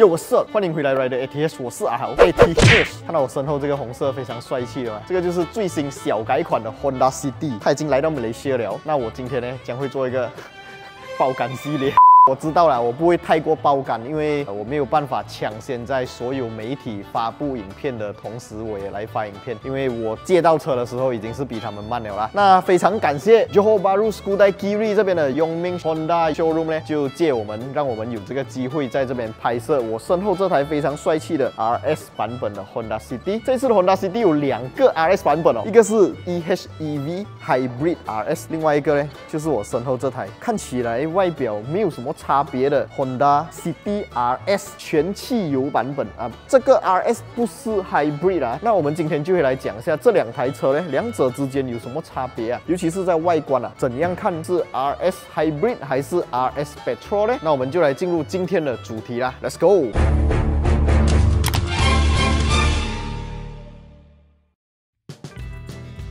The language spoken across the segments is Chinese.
我是欢迎回来 Rider ATH， 我是阿豪 ATH。看到我身后这个红色非常帅气的吗？这个就是最新小改款的 Honda City， 它已经来到马来西亚了。那我今天呢将会做一个爆肝系列。我知道了，我不会太过爆肝，因为我没有办法抢先在所有媒体发布影片的同时，我也来发影片，因为我借到车的时候已经是比他们慢了啦。那非常感谢 Johor Bahru Skudai Kiri 这边的 Yongming Honda Showroom 呢，就借我们，让我们有这个机会在这边拍摄我身后这台非常帅气的 RS 版本的 Honda City。这次的 Honda City 有2个 RS 版本哦，一个是 EHEV Hybrid RS， 另外一个呢就是我身后这台，看起来外表没有什么差别的 Honda City RS 全汽油版本啊，这个 RS 不是 Hybrid 啊。那我们今天就会来讲一下这2台车呢，两者之间有什么差别啊？尤其是在外观啊，怎样看是 RS Hybrid 还是 RS Petrol 呢？那我们就来进入今天的主题啦 ，Let's go！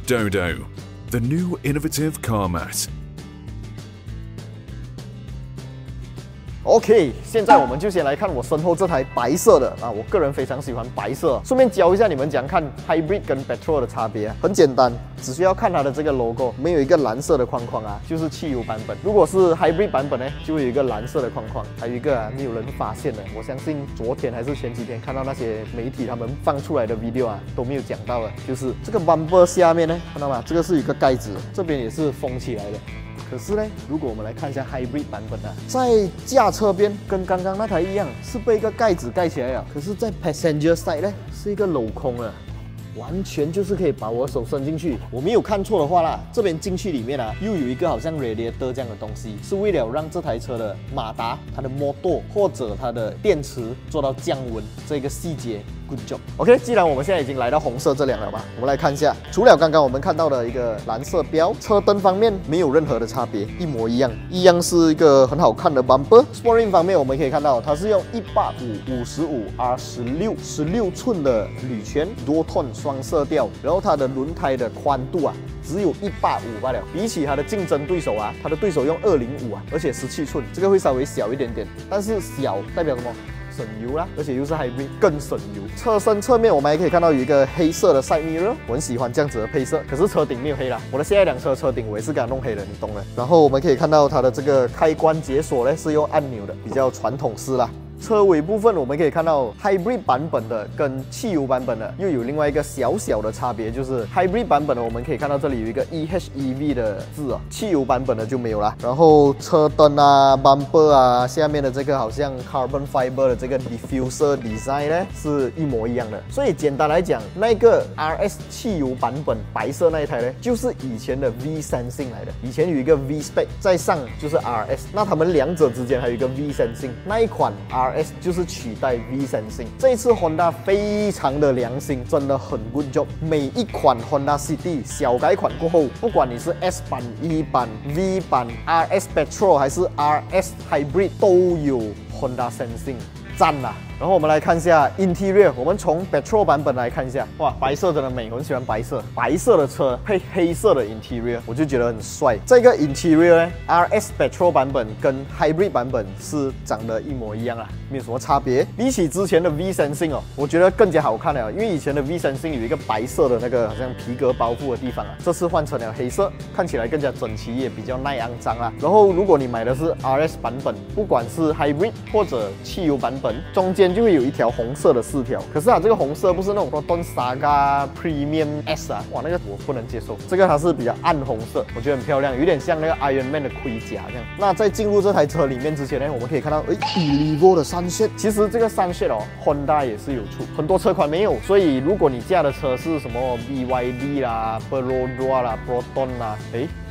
Dodo, the new innovative car mat. OK， 现在我们就先来看我身后这台白色的啊，我个人非常喜欢白色。顺便教一下你们怎样看 Hybrid 跟 Petrol 的差别啊，很简单，只需要看它的这个 logo， 没有一个蓝色的框框啊，就是汽油版本。如果是 Hybrid 版本呢，就会有一个蓝色的框框。还有一个啊，没有人发现的，我相信昨天还是前几天看到那些媒体他们放出来的 video 啊，都没有讲到的，就是这个 bumper 下面呢，看到吗？这个是有一个盖子，这边也是封起来的。可是呢，如果我们来看一下 Hybrid 版本啊，在驾车边跟刚刚那台一样，是被一个盖子盖起来了。可是，在 Passenger side 呢，是一个镂空了，完全就是可以把我手伸进去。我没有看错的话啦，这边进去里面啊，又有一个好像 radiator 这样的东西，是为了让这台车的马达、它的 motor 或者它的电池做到降温这个细节。Good job。OK， 既然我们现在已经来到红色这辆了吧，我们来看一下，除了刚刚我们看到的一个蓝色标，车灯方面没有任何的差别，一模一样，一样是一个很好看的 bumper。Sport ring 方面，我们可以看到它是用185/55R16 寸的铝圈 Dual Tone 双色调，然后它的轮胎的宽度啊只有185罢了，比起它的竞争对手啊，它的对手用205啊，而且17寸，这个会稍微小一点点，但是小代表什么？省油啦，而且又是 Hybrid， 更省油。车身侧面我们还可以看到有一个黑色的 side mirror， 我很喜欢这样子的配色。可是车顶没有黑啦，我的下一辆车车顶我也是给它弄黑的，你懂的。然后我们可以看到它的这个开关解锁呢是用按钮的，比较传统式啦。车尾部分我们可以看到 Hybrid 版本的跟汽油版本的又有另外一个小小的差别，就是 Hybrid 版本的我们可以看到这里有一个 EHEV 的字哦，汽油版本的就没有啦。然后车灯啊、bumper 啊，下面的这个好像 carbon fiber 的这个 diffuser design 呢是一模一样的。所以简单来讲，那个 RS 汽油版本白色那一台呢，就是以前的 V Sensing 来的。以前有一个 V Spec， 再上就是 RS， 那他们两者之间还有一个 V Sensing， 那一款 RS 就是取代 V Sensing。这一次 Honda 非常的良心，真的很 good job。每一款 Honda City 小改款过后，不管你是 S 版、E 版、V 版、RS Petrol 还是 RS Hybrid， 都有 Honda Sensing， 赞啦！然后我们来看一下 Interior， 我们从 Petrol 版本来看一下，哇，白色真的美，我很喜欢白色。白色的车配黑色的 Interior， 我就觉得很帅。这个 Interior 呢 ，RS Petrol 版本跟 Hybrid 版本是长得一模一样啊，没有什么差别。比起之前的 V Sensing 哦，我觉得更加好看了，因为以前的 V Sensing 有一个白色的那个好像皮革包覆的地方啊，这次换成了黑色，看起来更加整齐，也比较耐肮脏啦。然后如果你买的是 RS 版本，不管是 Hybrid 或者汽油版本，中间就会有一条红色的饰条，可是啊，这个红色不是那种Proton Saga Premium S 啊，哇，那个我不能接受。这个它是比较暗红色，我觉得很漂亮，有点像那个 Iron Man 的盔甲这样。那在进入这台车里面之前呢，我们可以看到，Evo 的Sunset， 其实这个 Sunset 哦 ，Honda 也是有出，很多车款没有，所以如果你驾的车是什么 BYD 啦、Perodua 啦、Proton 啦，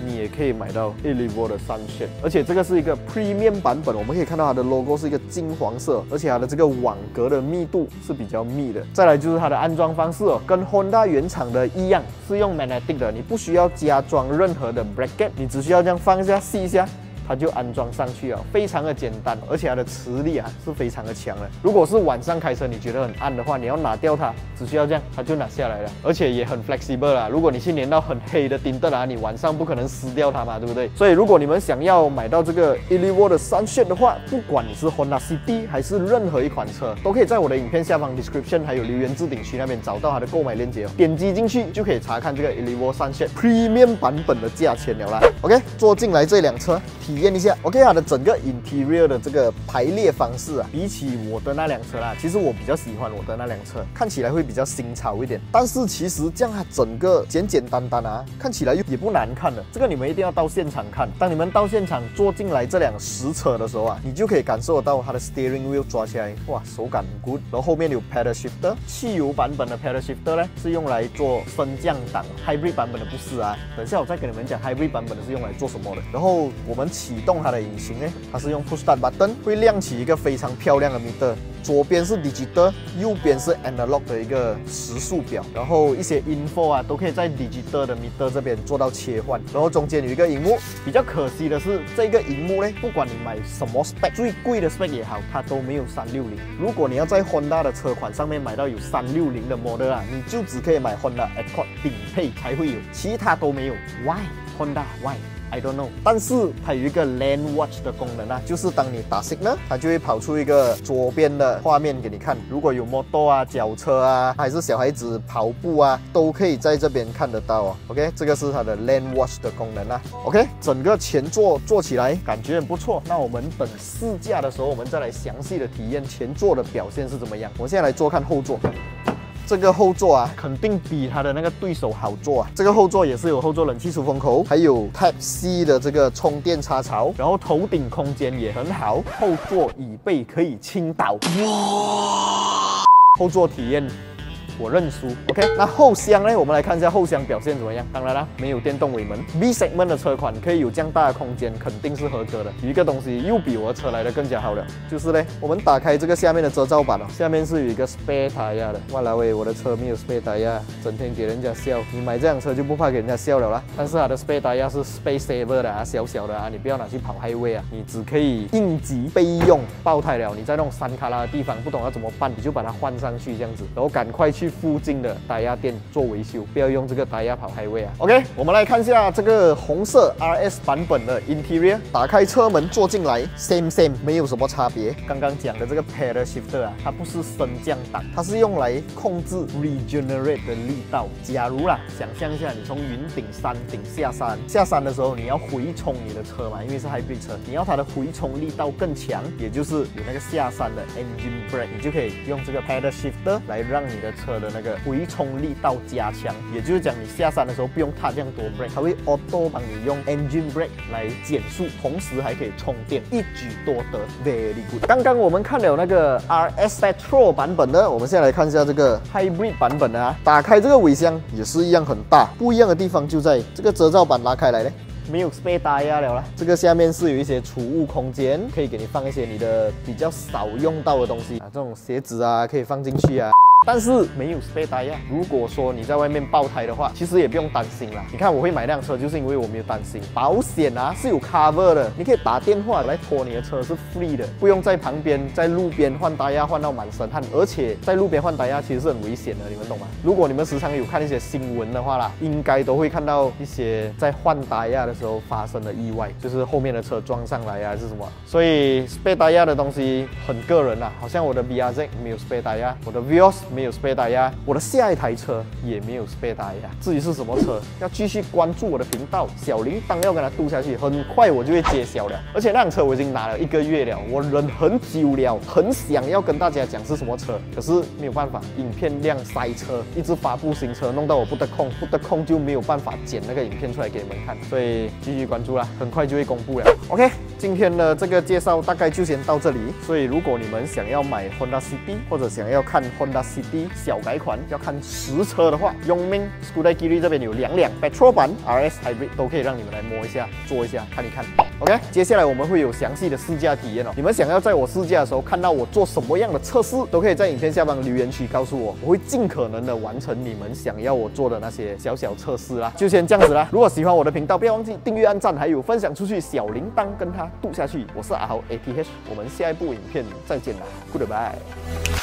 你也可以买到 Evo 的 Sunset， 而且这个是一个 Premium 版本，我们可以看到它的 logo 是一个金黄色，而且它的这个网格的密度是比较密的。再来就是它的安装方式哦，跟 Honda 原厂的一样，是用 magnetic 的，你不需要加装任何的 bracket， 你只需要这样放一下、吸一下，它就安装上去了，非常的简单，而且它的磁力啊是非常的强的。如果是晚上开车你觉得很暗的话，你要拿掉它，只需要这样，它就拿下来了，而且也很 flexible 啦。如果你去粘到很黑的钉灯啊，你晚上不可能撕掉它嘛，对不对？所以如果你们想要买到这个 Erevo 的Sunshade的话，不管你是 Honda City 还是任何一款车，都可以在我的影片下方 description 还有留言置顶区那边找到它的购买链接哦。点击进去就可以查看这个 Erevo Sunshade Premium 版本的价钱了啦。OK， 坐进来这辆车体验一下。OK， 它的整个 interior 的这个排列方式啊，比起我的那辆车啦，其实我比较喜欢我的那辆车，看起来会比较新潮一点。但是其实这样它整个简简单单啊，看起来也不难看的。这个你们一定要到现场看。当你们到现场坐进来这辆实车的时候啊，你就可以感受到它的 steering wheel 抓起来，哇，手感很 good。然后后面有 pedal shifter， 汽油版本的 pedal shifter 呢是用来做升降档 ，hybrid 版本的不是啊。等一下我再跟你们讲 hybrid 版本的是用来做什么的。然后我们启动它的引擎呢，它是用 push start button， 会亮起一个非常漂亮的 meter。左边是 digital， 右边是 analog 的一个时速表，然后一些 info 啊都可以在 digital 的 meter 这边做到切换，然后中间有一个荧幕。比较可惜的是，这个荧幕呢，不管你买什么 spec， 最贵的 spec 也好，它都没有360。如果你要在 Honda 的车款上面买到有360的 model 啊，你就只可以买 Honda Accord 顶配才会有，其他都没有。Why Honda Why？I don't know， 但是它有一个 Lane Watch 的功能啊，就是当你打 signal， 它就会跑出一个左边的画面给你看。如果有摩托啊、脚车啊，还是小孩子跑步啊，都可以在这边看得到哦。OK， 这个是它的 Lane Watch 的功能啊。OK， 整个前座坐起来感觉很不错。那我们等试驾的时候，我们再来详细的体验前座的表现是怎么样。我现在来坐看后座。这个后座啊，肯定比它的那个对手好坐啊。这个后座也是有后座冷气出风口，还有 Type C 的这个充电插槽，然后头顶空间也很好，后座椅背可以倾倒。哇！后座体验。我认输 ，OK。那后厢呢？我们来看一下后厢表现怎么样。当然啦，没有电动尾门 ，B segment 的车款可以有这样大的空间，肯定是合格的。有一个东西又比我的车来的更加好了，就是呢，我们打开这个下面的遮罩板哦，下面是有一个 spare tire 的。哇啦喂，我的车没有 spare tire， 整天给人家笑。你买这辆车就不怕给人家笑了啦。但是它的 spare tire 是 space saver 的啊，小小的啊，你不要拿去跑 highway 啊，你只可以应急备用。爆胎了，你在那种山卡拉的地方不懂要怎么办，你就把它换上去这样子，然后赶快去附近的打压店做维修，不要用这个打压跑 highway 啊。OK， 我们来看一下这个红色 RS 版本的 interior， 打开车门坐进来 ，same， 没有什么差别。刚刚讲的这个 pedal shifter 啊，它不是升降档，它是用来控制 regenerate 的力道。假如啦，想象一下，你从云顶山顶下山，下山的时候你要回冲你的车嘛，因为是 hybrid 车，你要它的回冲力道更强，也就是有那个下山的 engine brake， 你就可以用这个 pedal shifter 来让你的车的那个回冲力道加强，也就是讲你下山的时候不用踏这样多 brake， 它会 auto 帮你用 engine brake 来减速，同时还可以充电，一举多得 ，very good。刚刚我们看了那个 RS Petrol 版本的，我们现在来看一下这个 hybrid 版本的啊。打开这个尾箱也是一样很大，不一样的地方就在这个遮罩板拉开来呢。没有 spare tire 了啦，这个下面是有一些储物空间，可以给你放一些你的比较少用到的东西啊，这种鞋子啊可以放进去啊。但是没有 spare tire。如果说你在外面爆胎的话，其实也不用担心啦。你看我会买辆车，就是因为我没有担心。保险啊是有 cover 的，你可以打电话来拖你的车是 free 的，不用在旁边在路边换tire换到满身汗，而且在路边换tire其实是很危险的，你们懂吗？如果你们时常有看一些新闻的话啦，应该都会看到一些在换tire的时候发生的意外，就是后面的车撞上来啊，还是什么。所以 spare tire 的东西很个人啦，好像我的 BRZ 没有 spare tire， 我的 Vios 没有 spare tire， 我的下一台车也没有 spare tire。至于是什么车，要继续关注我的频道，小铃铛要跟它嘟下去，很快我就会揭晓了。而且那辆车我已经拿了1个月了，我忍很久了，很想要跟大家讲是什么车，可是没有办法，影片量塞车，一直发布新车，弄到我不得空就没有办法剪那个影片出来给你们看，所以继续关注啦，很快就会公布了。OK， 今天的这个介绍大概就先到这里。所以如果你们想要买 Honda City 或者想要看 Honda City 小改款，要看实车的话，永明 Scuderia Giri 这边有2辆 Petrol 版 RS Hybrid 都可以让你们来摸一下、坐一下、看一看。OK， 接下来我们会有详细的试驾体验哦。你们想要在我试驾的时候看到我做什么样的测试，都可以在影片下方留言区告诉我，我会尽可能的完成你们想要我做的那些小测试啦。就先这样子啦。如果喜欢我的频道，不要忘记订阅、按赞，还有分享出去，小铃铛跟它度下去。我是阿豪 ATH， 我们下一部影片再见啦 ，Goodbye。